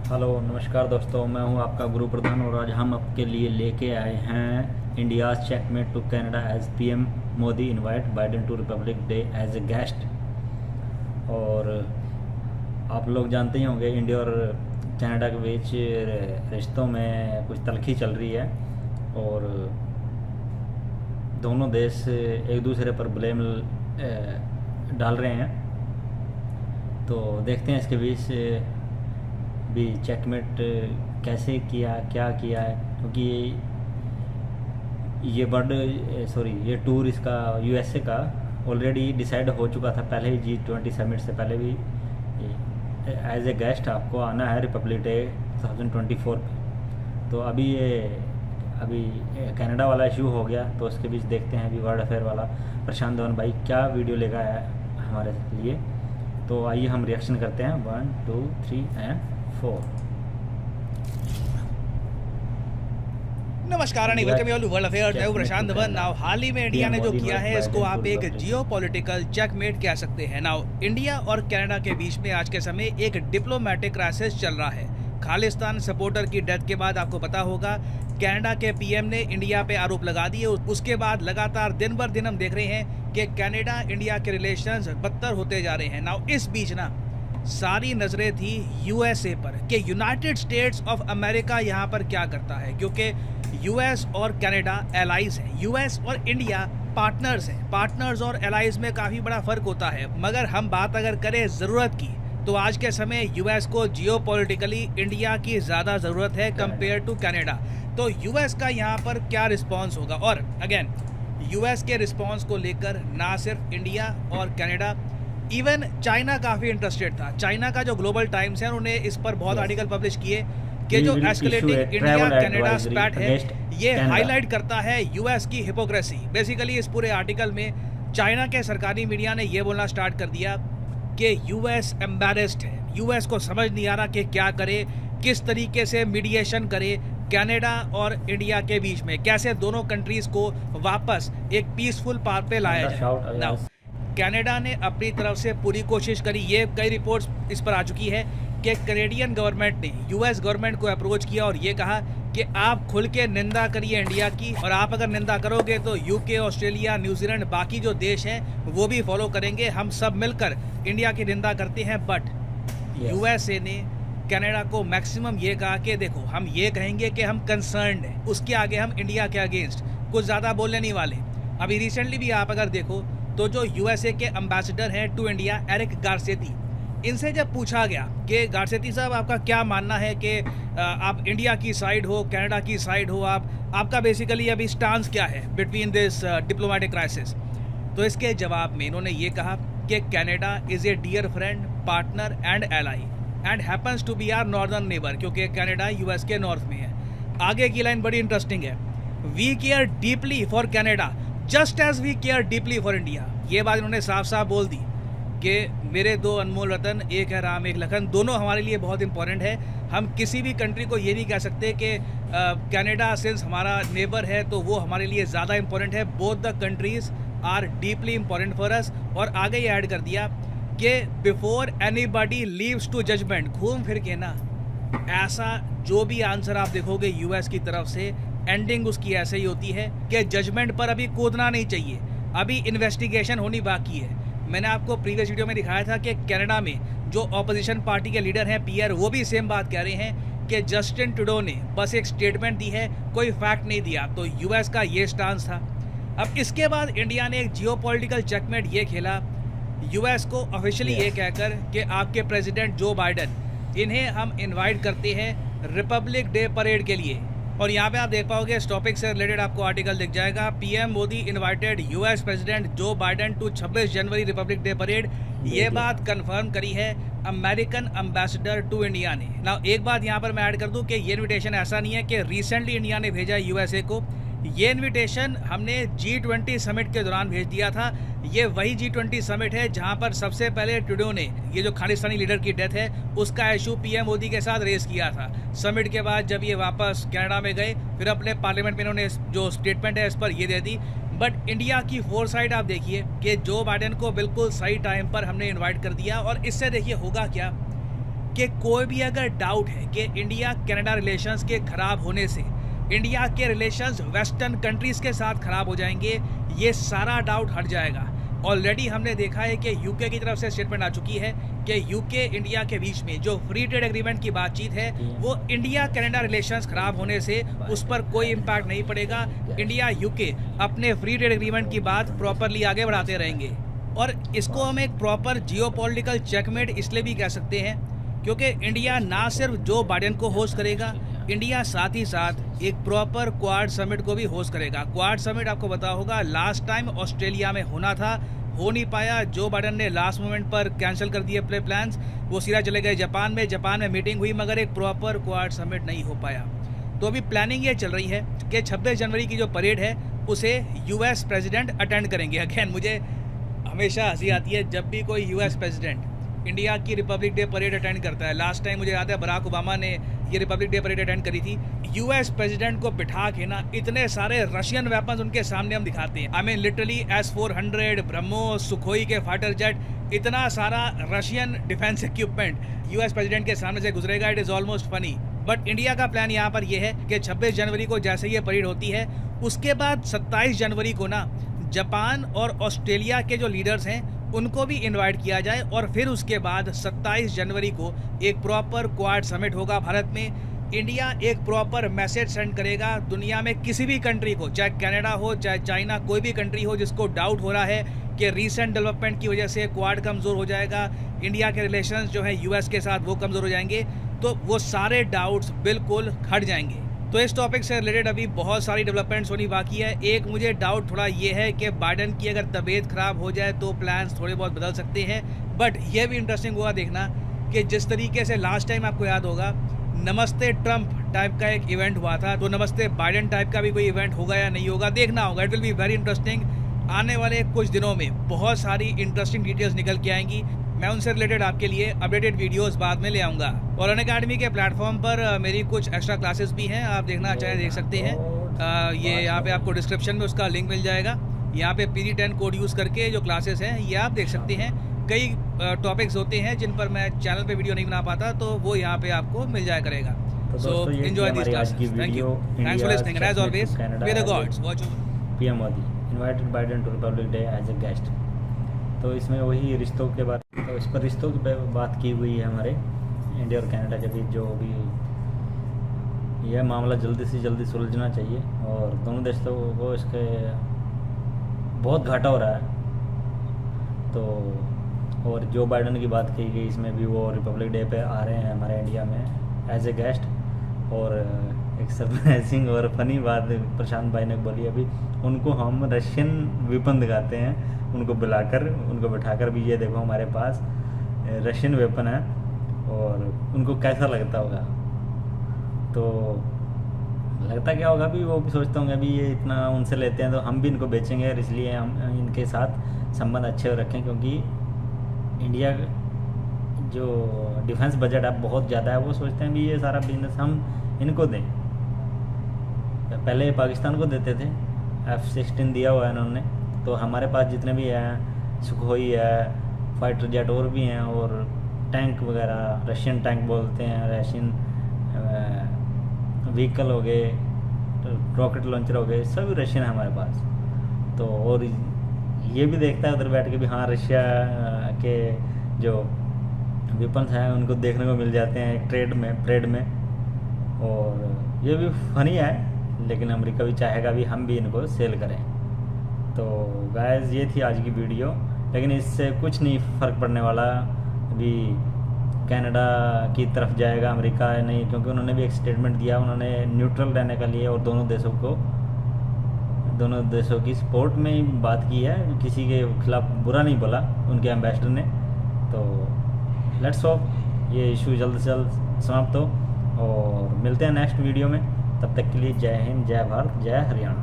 Hello नमस्कार दोस्तों, मैं हूं आपका गुरु प्रधान और आज हम आपके लिए लेके आए हैं India's checkmate to Canada as PM Modi invite Biden to Republic Day as a guest. और आप लोग जानते ही होंगे इंडिया और कनाडा के बीच रिश्तों में कुछ तल्खी चल रही है और दोनों देश एक दूसरे पर ब्लेम डाल रहे हैं। तो देखते हैं इसके बीच भी चेकमेट कैसे किया, क्या किया है, क्योंकि ये टूर इसका यूएसए का ऑलरेडी डिसाइड हो चुका था पहले ही। G20 समिट से पहले भी एज ए गेस्ट आपको आना है रिपब्लिक डे 2024 पे। तो अभी कनाडा वाला इशू हो गया, तो उसके बीच देखते हैं अभी वर्ल्ड अफेयर वाला प्रशांत धवन भाई क्या वीडियो लेकर आया है हमारे लिए। तो आइए हम रिएक्शन करते हैं 1 2 3 एंड 4। नमस्कार आणि वेलकम यू वर्ल्ड अफेयर। मैं प्रशांत धवन। नाउ हाल ही में इंडिया ने जो किया है इसको आप एक जियोपॉलिटिकल चेकमेट कह सकते हैं। नाउ इंडिया और कनाडा के बीच में आज के समय एक डिप्लोमेटिक क्राइसिस चल रहा है। खालिस्तान सपोर्टर की डेथ के बाद आपको पता होगा कनाडा के पीएम ने इंडिया पे आरोप लगा दिए। उसके बाद लगातार दिन भर दिन हम देख रहे हैं कि कनाडा इंडिया के रिलेशंस बदतर होते जा रहे हैं। नाउ इस बीच ना सारी नजरें थी यूएसए पर कि यूनाइटेड स्टेट्स ऑफ अमेरिका यहाँ पर क्या करता है, क्योंकि यूएस और कनाडा एलाइज हैं, यूएस और इंडिया पार्टनर्स हैं। पार्टनर्स और एलाइज में काफ़ी बड़ा फर्क होता है, मगर हम बात अगर करें ज़रूरत की तो आज के समय यूएस को जियोपॉलिटिकली इंडिया की ज़्यादा ज़रूरत है कंपेयर टू कनाडा। तो यूएस का यहाँ पर क्या रिस्पॉन्स होगा, और अगेन यूएस के रिस्पॉन्स को लेकर ना सिर्फ इंडिया और कनाडा, इवन चाइना काफ़ी इंटरेस्टेड था। चाइना का जो ग्लोबल टाइम्स है उन्होंने इस पर बहुत आर्टिकल पब्लिश किए कि जो एस्केलेटिंग इंडिया कनाडा स्पैट है ये हाईलाइट करता है यूएस की हिपोक्रेसी। बेसिकली इस पूरे आर्टिकल में चाइना के सरकारी मीडिया ने ये बोलना स्टार्ट कर दिया कि यूएस एम्बैरेस्ड है, यूएस को समझ नहीं आ रहा कि क्या करे, किस तरीके से मीडिएशन करे कनाडा और इंडिया के बीच में, कैसे दोनों कंट्रीज को वापस एक पीसफुल पाथ पे लाया जाए। नाउ कनाडा ने अपनी तरफ से पूरी कोशिश करी। ये कई रिपोर्ट्स इस पर आ चुकी है कि कनेडियन गवर्नमेंट ने यूएस गवर्नमेंट को अप्रोच किया और ये कहा कि आप खुल के निंदा करिए इंडिया की, और आप अगर निंदा करोगे तो यूके, ऑस्ट्रेलिया, न्यूजीलैंड, बाकी जो देश हैं वो भी फॉलो करेंगे। हम सब मिलकर इंडिया की निंदा करते हैं। बट यूएसए ने कनाडा को मैक्सिमम ये कहा कि देखो हम ये कहेंगे कि हम कंसर्न्ड हैं, उसके आगे हम इंडिया के अगेंस्ट कुछ ज़्यादा बोलने नहीं वाले। अभी रिसेंटली भी आप अगर देखो तो जो यूएसए के एम्बेसडर हैं टू इंडिया एरिक गारसेती, इनसे जब पूछा गया कि गारसेती साहब आपका क्या मानना है कि आप इंडिया की साइड हो, कनाडा की साइड हो, आपका बेसिकली अभी स्टांस क्या है बिटवीन दिस डिप्लोमेटिक क्राइसिस, तो इसके जवाब में इन्होंने ये कहा कि Canada is a dear friend, partner and ally and happens to be our northern neighbour, क्योंकि कनाडा यूएस के नॉर्थ में है। आगे की लाइन बड़ी इंटरेस्टिंग है, we care deeply for Canada just as we care deeply for India. ये बात इन्होंने साफ साफ बोल दी कि मेरे दो अनमोल रतन, एक है राम एक लखन, दोनों हमारे लिए बहुत इंपॉर्टेंट है। हम किसी भी कंट्री को ये नहीं कह सकते कि कनाडा सिंस हमारा नेबर है तो वो हमारे लिए ज़्यादा इंपॉर्टेंट है। Both the countries are deeply important for us. और आगे ये ऐड कर दिया कि before anybody leaves to judgement, घूम फिर के ना ऐसा जो भी आंसर आप देखोगे यूएस की तरफ से, एंडिंग उसकी ऐसे ही होती है कि जजमेंट पर अभी कूदना नहीं चाहिए, अभी इन्वेस्टिगेशन होनी बाकी है। मैंने आपको प्रीवियस वीडियो में दिखाया था कि कनाडा में जो ऑपोजिशन पार्टी के लीडर हैं पियर, वो भी सेम बात कह रहे हैं कि जस्टिन ट्रूडो ने बस एक स्टेटमेंट दी है, कोई फैक्ट नहीं दिया। तो यूएस का ये स्टांस था। अब इसके बाद इंडिया ने एक जियोपॉलिटिकल चेकमेट ये खेला यूएस को ऑफिशियली ये कहकर कि आपके प्रेसिडेंट जो बाइडन, इन्हें हम इन्वाइट करते हैं रिपब्लिक डे परेड के लिए। और यहाँ पे आप देख पाओगे इस टॉपिक से रिलेटेड आपको आर्टिकल दिख जाएगा, PM Modi invited US president Joe Biden to 26 January Republic Day parade. ये बात कंफर्म करी है अमेरिकन एम्बेसडर टू इंडिया ने। ना एक बात यहाँ पर मैं ऐड कर दूँ कि ये इन्विटेशन ऐसा नहीं है कि रिसेंटली इंडिया ने भेजा यूएसए को, ये इनविटेशन हमने G20 समिट के दौरान भेज दिया था। ये वही G20 समिट है जहां पर सबसे पहले ट्रूडो ने ये जो खालिस्तानी लीडर की डेथ है उसका इशू पीएम मोदी के साथ रेस किया था। समिट के बाद जब ये वापस कनाडा में गए फिर अपने पार्लियामेंट में इन्होंने जो स्टेटमेंट है इस पर ये दे दी। बट इंडिया की फोरसाइट आप देखिए कि जो बाइडेन को बिल्कुल सही टाइम पर हमने इन्वाइट कर दिया। और इससे देखिए होगा क्या कि कोई भी अगर डाउट है कि इंडिया कनाडा रिलेशंस के खराब होने से इंडिया के रिलेशंस वेस्टर्न कंट्रीज़ के साथ खराब हो जाएंगे, ये सारा डाउट हट जाएगा। ऑलरेडी हमने देखा है कि यूके की तरफ से स्टेटमेंट आ चुकी है कि यूके इंडिया के बीच में जो फ्री ट्रेड एग्रीमेंट की बातचीत है वो इंडिया कनाडा रिलेशंस खराब होने से उस पर कोई इम्पैक्ट नहीं पड़ेगा। इंडिया यूके अपने फ्री ट्रेड एग्रीमेंट की बात प्रॉपरली आगे बढ़ाते रहेंगे। और इसको हम एक प्रॉपर जियोपॉलिटिकल चेकमेट इसलिए भी कह सकते हैं क्योंकि इंडिया ना सिर्फ जो बाइडेन को होस्ट करेगा, इंडिया साथ ही साथ एक प्रॉपर क्वाड समिट को भी होस्ट करेगा। क्वाड समिट आपको पता होगा लास्ट टाइम ऑस्ट्रेलिया में होना था, हो नहीं पाया। जो बाइडेन ने लास्ट मोमेंट पर कैंसिल कर दिए अपने प्लान्स, वो सीधा चले गए जापान में। जापान में मीटिंग हुई मगर एक प्रॉपर क्वाड समिट नहीं हो पाया। तो अभी प्लानिंग ये चल रही है कि 26 जनवरी की जो परेड है उसे यूएस प्रेसिडेंट अटेंड करेंगे। अगेन मुझे हमेशा हंसी आती है जब भी कोई यूएस प्रेसिडेंट इंडिया की रिपब्लिक डे परेड अटेंड करता है। लास्ट टाइम मुझे याद है बराक ओबामा ने ये रिपब्लिक डे परेड अटेंड करी थी। यूएस प्रेसिडेंट को बिठा के ना इतने सारे रशियन वेपन्स उनके सामने हम दिखाते हैं। I mean literally S-400, BrahMos, Sukhoi के फाइटर जेट, इतना सारा Russian defence equipment US president के सामने से गुजरेगा। It is almost funny. But India का प्लान यहाँ पर यह है कि 26 जनवरी को जैसे ये परेड होती है उसके बाद 27 जनवरी को ना जापान और ऑस्ट्रेलिया के जो लीडर्स हैं उनको भी इनवाइट किया जाए और फिर उसके बाद 27 जनवरी को एक प्रॉपर क्वाड समिट होगा भारत में। इंडिया एक प्रॉपर मैसेज सेंड करेगा दुनिया में किसी भी कंट्री को, चाहे कनाडा हो चाहे चाइना, कोई भी कंट्री हो जिसको डाउट हो रहा है कि रीसेंट डेवलपमेंट की वजह से क्वाड कमज़ोर हो जाएगा, इंडिया के रिलेशंस जो है यूएस के साथ वो कमज़ोर हो जाएंगे, तो वो सारे डाउट्स बिल्कुल हट जाएंगे। तो इस टॉपिक से रिलेटेड अभी बहुत सारी डेवलपमेंट्स होनी बाकी है। एक मुझे डाउट थोड़ा ये है कि बाइडेन की अगर तबीयत ख़राब हो जाए तो प्लान्स थोड़े बहुत बदल सकते हैं। बट ये भी इंटरेस्टिंग होगा देखना कि जिस तरीके से लास्ट टाइम आपको याद होगा नमस्ते ट्रंप टाइप का एक इवेंट हुआ था, तो नमस्ते बाइडेन टाइप का भी कोई इवेंट होगा या नहीं होगा, देखना होगा। It will be very interesting. आने वाले कुछ दिनों में बहुत सारी इंटरेस्टिंग डिटेल्स निकल के आएंगी। मैं उनसे रिलेटेड आपके लिए अपडेटेड वीडियोस बाद में ले आऊँगा। और अनअकैडमी के प्लेटफॉर्म पर मेरी कुछ एक्स्ट्रा क्लासेस भी हैं, आप देखना चाहे देख सकते हैं। ये यहाँ पे आपको डिस्क्रिप्शन में उसका लिंक मिल जाएगा। यहाँ पे PD10 कोड यूज़ करके जो क्लासेस हैं ये आप देख सकते हैं। कई टॉपिक्स होते हैं जिन पर मैं चैनल पे वीडियो नहीं बना पाता, तो वो यहाँ पे आपको मिल जाया करेगा। So enjoy this classes. Thank you, thanks for listening, as always may the gods watch over. PM Modi invited Biden to Republic Day as a guest. तो इसमें वही रिश्तों के बारे, तो इस पर रिश्तों की बात की हुई है हमारे इंडिया और कनाडा के बीच। जो भी यह मामला जल्दी से जल्दी सुलझना चाहिए और दोनों देशों को इसके बहुत घाटा हो रहा है। तो और जो बाइडेन की बात की गई इसमें भी वो रिपब्लिक डे पे आ रहे हैं हमारे इंडिया में एज ए गेस्ट। और एक सरप्राइजिंग और फनी बात प्रशांत भाई ने बोली अभी, उनको हम रशियन वेपन दिखाते हैं, उनको बुलाकर उनको बिठाकर भी ये देखो हमारे पास रशियन वेपन है, और उनको कैसा लगता होगा। तो लगता क्या होगा भी, वो भी सोचते होंगे अभी ये इतना उनसे लेते हैं तो हम भी इनको बेचेंगे, और इसलिए हम इनके साथ संबंध अच्छे रखें। क्योंकि इंडिया जो डिफेंस बजट है बहुत ज़्यादा है, वो सोचते हैं भी ये सारा बिजनेस हम इनको दें। पहले पाकिस्तान को देते थे, F-16 दिया हुआ है इन्होंने, तो हमारे पास जितने भी हैं सुखोई है, फाइटर जेट और भी हैं, और टैंक वगैरह रशियन टैंक बोलते हैं, रशियन व्हीकल हो गए, रॉकेट लॉन्चर हो गए, सब रशियन है हमारे पास। तो और ये भी देखता है उधर बैठ के भी हाँ रशिया के जो वेपन्स हैं उनको देखने को मिल जाते हैं ट्रेड में। और ये भी फनी है, लेकिन अमेरिका भी चाहेगा भी हम भी इनको सेल करें। तो गाइस ये थी आज की वीडियो, लेकिन इससे कुछ नहीं फ़र्क पड़ने वाला। भी कनाडा की तरफ जाएगा अमेरिका नहीं, क्योंकि उन्होंने भी एक स्टेटमेंट दिया, उन्होंने न्यूट्रल रहने के लिए और दोनों देशों की सपोर्ट में ही बात की है, किसी के खिलाफ बुरा नहीं बोला उनके एम्बेसडर ने। तो लेट्स होप ये इशू जल्द से जल्द समाप्त हो, और मिलते हैं नेक्स्ट वीडियो में। तब तक के लिए जय हिंद, जय भारत, जय हरियाणा।